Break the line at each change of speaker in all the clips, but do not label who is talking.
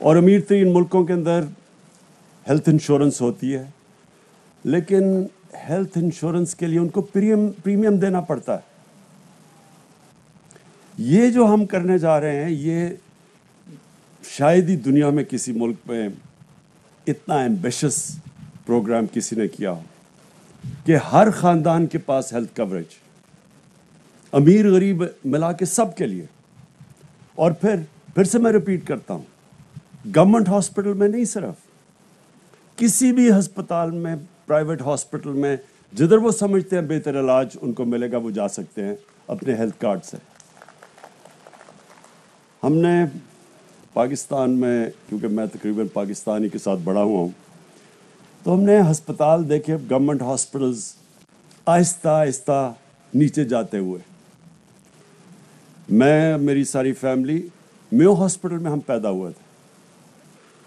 اور امیر ترین ملکوں کے اندر ہیلتھ انشورنس ہوتی ہے، لیکن ہیلتھ انشورنس کے لیے ان کو پریمیم دینا پڑتا ہے. یہ جو ہم کرنے جا رہے ہیں، یہ شاید ہی دنیا میں کسی ملک میں اتنا ایمبیشس پروگرام کسی نے کیا ہو کہ ہر خاندان کے پاس ہیلتھ کوریج، امیر غریب ملا کے سب کے لیے. اور پھر سے میں ریپیٹ کرتا ہوں، گورنمنٹ ہاسپٹل میں نہیں، صرف کسی بھی ہسپتال میں، پرائیویٹ ہاسپٹل میں، جدھر وہ سمجھتے ہیں بہتر علاج ان کو ملے گا، وہ جا سکتے ہیں اپنے ہیلتھ کارڈ سے. ہم نے پاکستان میں، کیونکہ میں تقریباً پاکستانی کے ساتھ بڑا ہوا ہوں، تو ہم نے ہسپتال دیکھے، گورنمنٹ ہاسپٹلز آہستہ آہستہ نیچے جاتے ہوئے. میں، میری ساری فیملی میو ہاسپٹل میں ہم پیدا ہوئے تھے.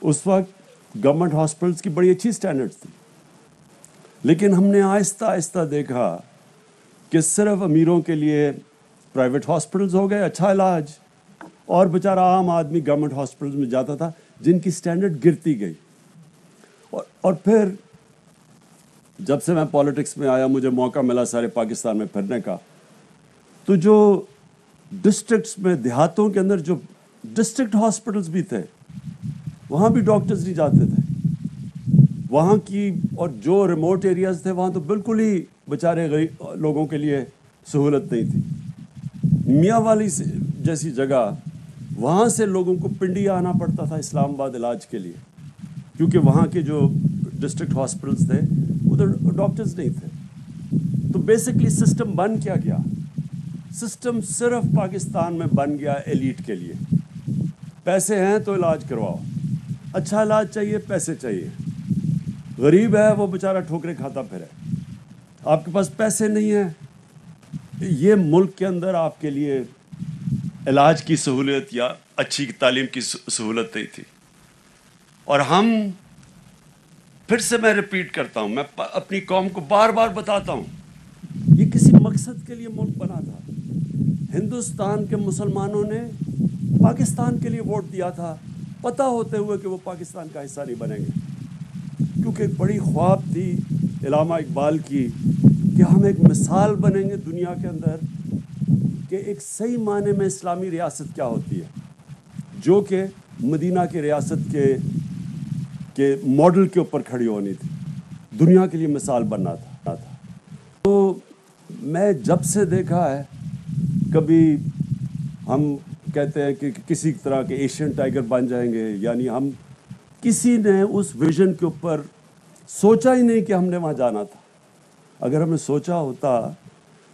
اس وقت گورنمنٹ ہاسپٹلز کی بڑی اچھی سٹینڈرڈ تھی، لیکن ہم نے آہستہ آہستہ دیکھا کہ صرف امیروں کے لیے پرائیویٹ ہاسپٹلز ہو گئے، اچھا علاج، اور بیچارہ عام آدمی گورنمنٹ ہاسپٹلز میں جاتا تھا جن کی سٹینڈرڈ گرتی گئی. اور پھر جب سے میں پالیٹکس میں آیا، مجھے موقع ملا سارے پاکستان میں پھرنے کا، تو جو ڈسٹرکٹس میں، دیہاتوں کے اندر جو ڈسٹرکٹ ہاسپٹلز بھی تھے، وہاں بھی ڈاکٹرز نہیں جاتے تھے وہاں کی. اور جو ریموٹ ایریاز تھے، وہاں تو بالکل ہی بیچارے غریب لوگوں کے لیے سہولت نہیں تھی. میاں والی جیسی جگہ، وہاں سے لوگوں کو پنڈی آنا پڑتا تھا اسلام آباد علاج کے لیے، کیونکہ وہاں کے جو ڈسٹرکٹ ہاسپٹلز تھے ادھر ڈاکٹرز نہیں تھے. تو بیسکلی سسٹم بن کیا گیا؟ سسٹم صرف پاکستان میں بن گیا ایلیٹ کے لیے. پیسے ہیں تو علاج کرواؤ، اچھا علاج چاہیے، پیسے چاہیے. غریب ہے وہ بیچارہ ٹھوکریں کھاتا پھرے. آپ کے پاس پیسے نہیں ہیں، یہ ملک کے اندر آپ کے لیے علاج کی سہولت یا اچھی تعلیم کی سہولت نہیں تھی. اور ہم، پھر سے میں ریپیٹ کرتا ہوں، میں اپنی قوم کو بار بار بتاتا ہوں، یہ کسی مقصد کے لیے ملک بنا تھا. ہندوستان کے مسلمانوں نے پاکستان کے لیے ووٹ دیا تھا، پتہ ہوتے ہوئے کہ وہ پاکستان کا حصہ نہیں بنیں گے، کیونکہ ایک بڑی خواب تھی علامہ اقبال کی کہ ہم ایک مثال بنیں گے دنیا کے اندر کہ ایک صحیح معنی میں اسلامی ریاست کیا ہوتی ہے، جو کہ مدینہ کی ریاست کے ماڈل کے اوپر کھڑی ہونی تھی، دنیا کے لیے مثال بننا تھا. تو میں جب سے دیکھا ہے، کبھی ہم کہتے ہیں کہ کسی طرح کے ایشین ٹائیگر بن جائیں گے، یعنی ہم، کسی نے اس ویژن کے اوپر سوچا ہی نہیں کہ ہم نے وہاں جانا تھا. اگر ہم نے سوچا ہوتا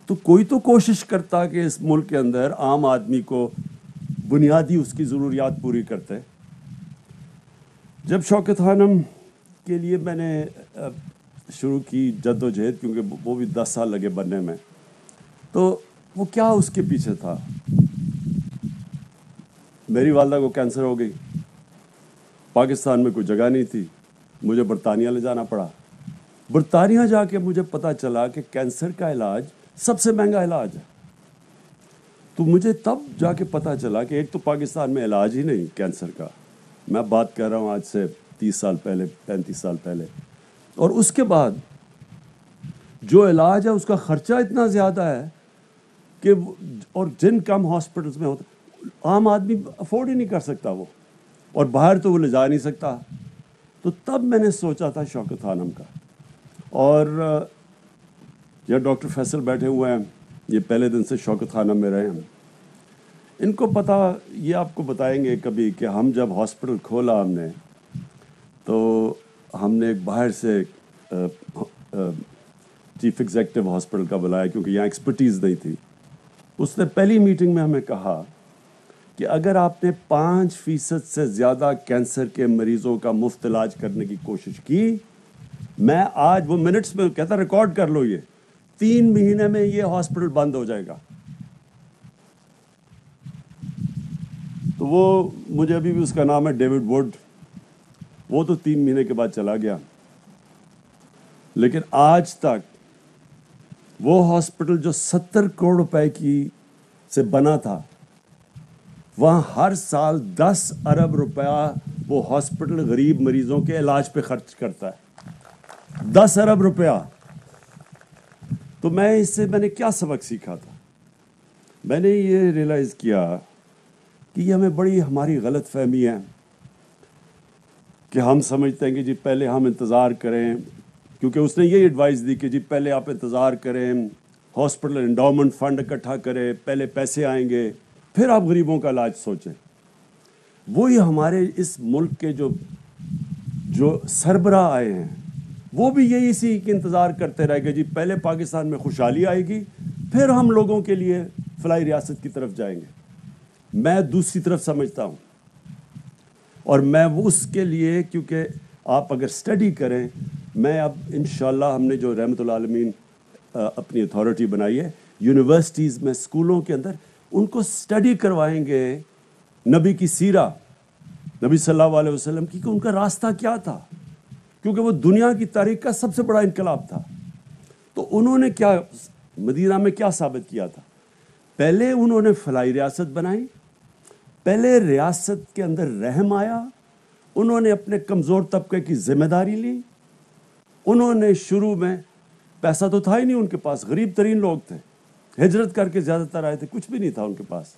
تو کوئی تو کوشش کرتا کہ اس ملک کے اندر عام آدمی کو بنیادی اس کی ضروریات پوری کرتے. جب شوکت خانم کے لیے میں نے شروع کی جد و جہد، کیونکہ وہ بھی 10 سال لگے بننے میں، تو وہ کیا اس کے پیچھے تھا؟ میری والدہ کو کینسر ہو گئی، پاکستان میں کوئی جگہ نہیں تھی، مجھے برطانیہ لے جانا پڑا. برطانیہ جا کے مجھے پتہ چلا کہ کینسر کا علاج سب سے مہنگا علاج ہے. تو مجھے تب جا کے پتہ چلا کہ ایک تو پاکستان میں علاج ہی نہیں کینسر کا، میں بات کر رہا ہوں آج سے 30 سال پہلے، 35 سال پہلے. اور اس کے بعد جو علاج ہے اس کا خرچہ اتنا زیادہ ہے کہ، اور جن کم ہاسپٹلز میں ہوتا، عام آدمی افورڈ ہی نہیں کر سکتا وہ، اور باہر تو وہ لے جا نہیں سکتا. تو تب میں نے سوچا تھا شوکت خانم کا. اور یہ ڈاکٹر فیصل بیٹھے ہوئے ہیں، یہ پہلے دن سے شوکت خانم میں رہے ہیں، ان کو پتہ، یہ آپ کو بتائیں گے کبھی کہ ہم جب ہاسپٹل کھولا ہم نے، تو ہم نے ایک باہر سے چیف ایگزیکٹو ہاسپٹل کا بلایا، کیونکہ یہاں ایکسپرٹیز نہیں تھی. اس نے پہلی میٹنگ میں ہمیں کہا کہ اگر آپ نے 5% سے زیادہ کینسر کے مریضوں کا مفت علاج کرنے کی کوشش کی، میں آج، وہ منٹس میں کہتا ریکارڈ کر لو، یہ 3 مہینے میں یہ ہاسپٹل بند ہو جائے گا. تو وہ، مجھے ابھی بھی اس کا نام ہے ڈیوڈ ووڈ، وہ تو 3 مہینے کے بعد چلا گیا. لیکن آج تک وہ ہاسپٹل جو 70 کروڑ روپے کی سے بنا تھا، وہاں ہر سال 10 ارب روپیہ وہ ہاسپٹل غریب مریضوں کے علاج پہ خرچ کرتا ہے 10 ارب روپیہ. تو میں اس سے میں نے کیا سبق سیکھا تھا؟ میں نے یہ ریئلائز کیا کہ یہ ہمیں بڑی ہماری غلط فہمی ہے کہ ہم سمجھتے ہیں کہ جی پہلے ہم انتظار کریں، کیونکہ اس نے یہ ایڈوائز دی کہ جی پہلے آپ انتظار کریں، ہاسپٹل انڈاؤمنٹ فنڈ اکٹھا کریں، پہلے پیسے آئیں گے، پھر آپ غریبوں کا علاج سوچیں. وہی ہمارے اس ملک کے جو سربراہ آئے ہیں وہ بھی یہی اسی کے انتظار کرتے رہے کہ جی پہلے پاکستان میں خوشحالی آئے گی، پھر ہم لوگوں کے لیے فلاحی ریاست کی طرف جائیں گے. میں دوسری طرف سمجھتا ہوں، اور میں وہ اس کے لیے، کیونکہ آپ اگر اسٹڈی کریں، میں اب انشاءاللہ ہم نے جو رحمت العالمین اپنی اتھارٹی بنائی ہے، یونیورسٹیز میں، اسکولوں کے اندر ان کو اسٹڈی کروائیں گے نبی کی سیرہ، نبی صلی اللہ علیہ وسلم کی، کہ ان کا راستہ کیا تھا، کیونکہ وہ دنیا کی تاریخ کا سب سے بڑا انقلاب تھا. تو انہوں نے کیا مدینہ میں کیا ثابت کیا تھا؟ پہلے انہوں نے فلاحی ریاست بنائی، پہلے ریاست کے اندر رحم آیا، انہوں نے اپنے کمزور طبقے کی ذمہ داری لی. انہوں نے شروع میں پیسہ تو تھا ہی نہیں ان کے پاس، غریب ترین لوگ تھے، ہجرت کر کے زیادہ تر آئے تھے، کچھ بھی نہیں تھا ان کے پاس.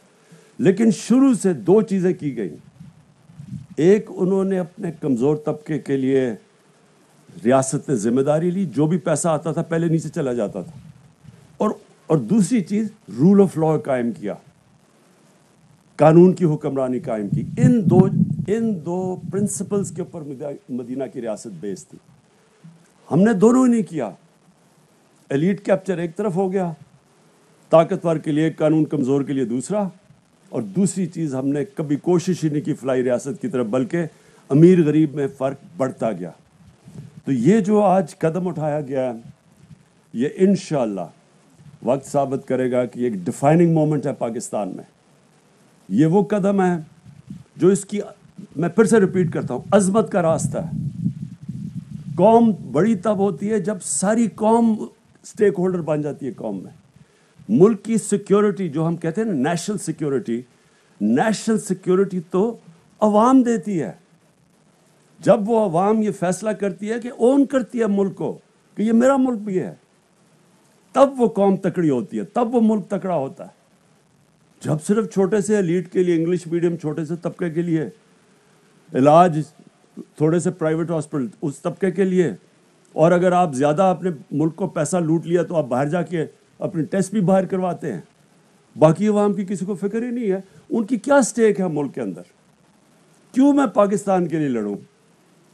لیکن شروع سے 2 چیزیں کی گئیں. ایک، انہوں نے اپنے کمزور طبقے کے لیے ریاست نے ذمہ داری لی، جو بھی پیسہ آتا تھا پہلے نیچے چلا جاتا تھا. اور دوسری چیز، رول آف لا قائم کیا، قانون کی حکمرانی قائم کی. ان دو پرنسپلز کے اوپر مدینہ کی ریاست بیس تھی. ہم نے دونوں ہی نہیں کیا. ایلیٹ کیپچر ایک طرف ہو گیا، طاقتور کے لیے قانون، کمزور کے لیے دوسرا. اور دوسری چیز، ہم نے کبھی کوشش ہی نہیں کی فلاحی ریاست کی طرف، بلکہ امیر غریب میں فرق بڑھتا گیا. تو یہ جو آج قدم اٹھایا گیا ہے، یہ انشاءاللہ وقت ثابت کرے گا کہ یہ ایک ڈیفائننگ مومنٹ ہے پاکستان میں. یہ وہ قدم ہے جو اس کی، میں پھر سے ریپیٹ کرتا ہوں، عظمت کا راستہ ہے. قوم بڑی تب ہوتی ہے جب ساری قوم سٹیک ہولڈر بن جاتی ہے قوم میں. ملک کی سیکیورٹی، جو ہم کہتے ہیں نا نیشنل سیکیورٹی تو عوام دیتی ہے. جب وہ عوام یہ فیصلہ کرتی ہے کہ اون کرتی ہے ملک کو کہ یہ میرا ملک بھی ہے، تب وہ قوم تکڑی ہوتی ہے، تب وہ ملک تکڑا ہوتا ہے. جب صرف چھوٹے سے ایلیٹ کے لیے، انگلش میڈیم چھوٹے سے طبقے کے لیے علاج، تھوڑے سے پرائیویٹ ہاسپٹل اس طبقے کے لیے، اور اگر آپ زیادہ اپنے ملک کو پیسہ لوٹ لیا تو آپ باہر جا کے اپنے ٹیسٹ بھی باہر کرواتے ہیں. باقی عوام کی کسی کو فکر ہی نہیں ہے. ان کی کیا سٹیک ہے ملک کے اندر؟ کیوں میں پاکستان کے لیے لڑوں؟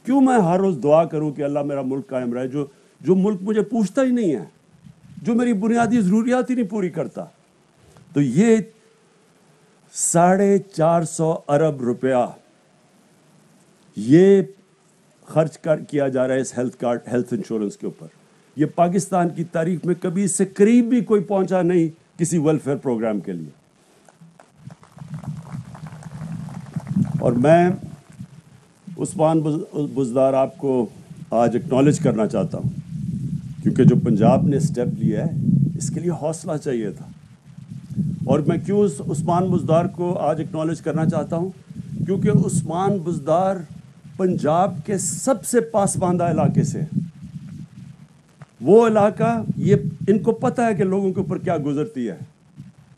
کیوں میں ہر روز دعا کروں کہ اللہ میرا ملک قائم رہے، جو ملک مجھے پوچھتا ہی نہیں ہے، جو میری بنیادی ضروریات ہی نہیں پوری کرتا؟ تو یہ 450 ارب روپیہ یہ خرچ کیا جا رہا ہے اس ہیلتھ انشورنس کے اوپر. یہ پاکستان کی تاریخ میں کبھی اس سے قریب بھی کوئی پہنچا نہیں کسی ویلفیئر پروگرام کے لیے. اور میں عثمان بزدار آپ کو آج اکنالج کرنا چاہتا ہوں، کیونکہ جو پنجاب نے سٹیپ لیا ہے اس کے لیے حوصلہ چاہیے تھا. اور میں کیوں عثمان بزدار کو آج اکنالج کرنا چاہتا ہوں؟ کیونکہ عثمان بزدار پنجاب کے سب سے پاسماندہ علاقے سے، وہ علاقہ، یہ ان کو پتہ ہے کہ لوگوں کے اوپر کیا گزرتی ہے.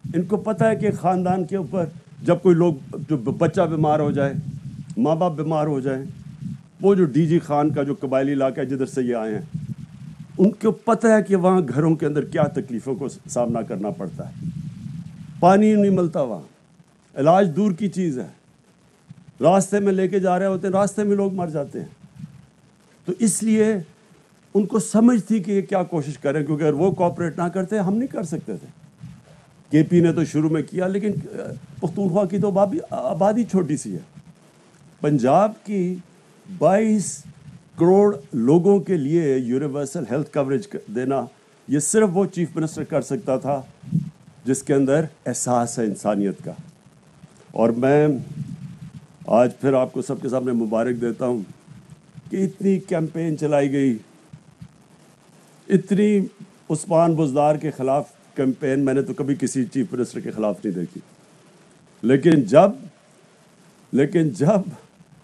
ان کو پتہ ہے کہ خاندان کے اوپر جب کوئی لوگ، جو بچہ بیمار ہو جائے، ماں باپ بیمار ہو جائیں، وہ جو ڈی جی خان کا جو قبائلی علاقہ ہے جدھر سے یہ آئے ہیں، ان کو پتہ ہے کہ وہاں گھروں کے اندر کیا تکلیفوں کو سامنا کرنا پڑتا ہے. پانی نہیں ملتا وہاں، علاج دور کی چیز ہے، راستے میں لے کے جا رہے ہوتے ہیں، راستے میں لوگ مر جاتے ہیں. تو اس لیے ان کو سمجھ تھی کہ یہ کیا کوشش کریں، کیونکہ اگر وہ کوآپریٹ نہ کرتے ہم نہیں کر سکتے تھے. کے پی نے تو شروع میں کیا، لیکن پختونخوا کی تو آبادی چھوٹی سی ہے. پنجاب کی 22 کروڑ لوگوں کے لیے یونیورسل ہیلتھ کوریج دینا، یہ صرف وہ چیف منسٹر کر سکتا تھا جس کے اندر احساس ہے انسانیت کا. اور میں آج پھر آپ کو سب کے سامنے مبارک دیتا ہوں کہ اتنی کیمپین چلائی گئی، اتنی عثمان بزدار کے خلاف کیمپین میں نے تو کبھی کسی چیف منسٹر کے خلاف نہیں دیکھی. لیکن جب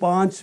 5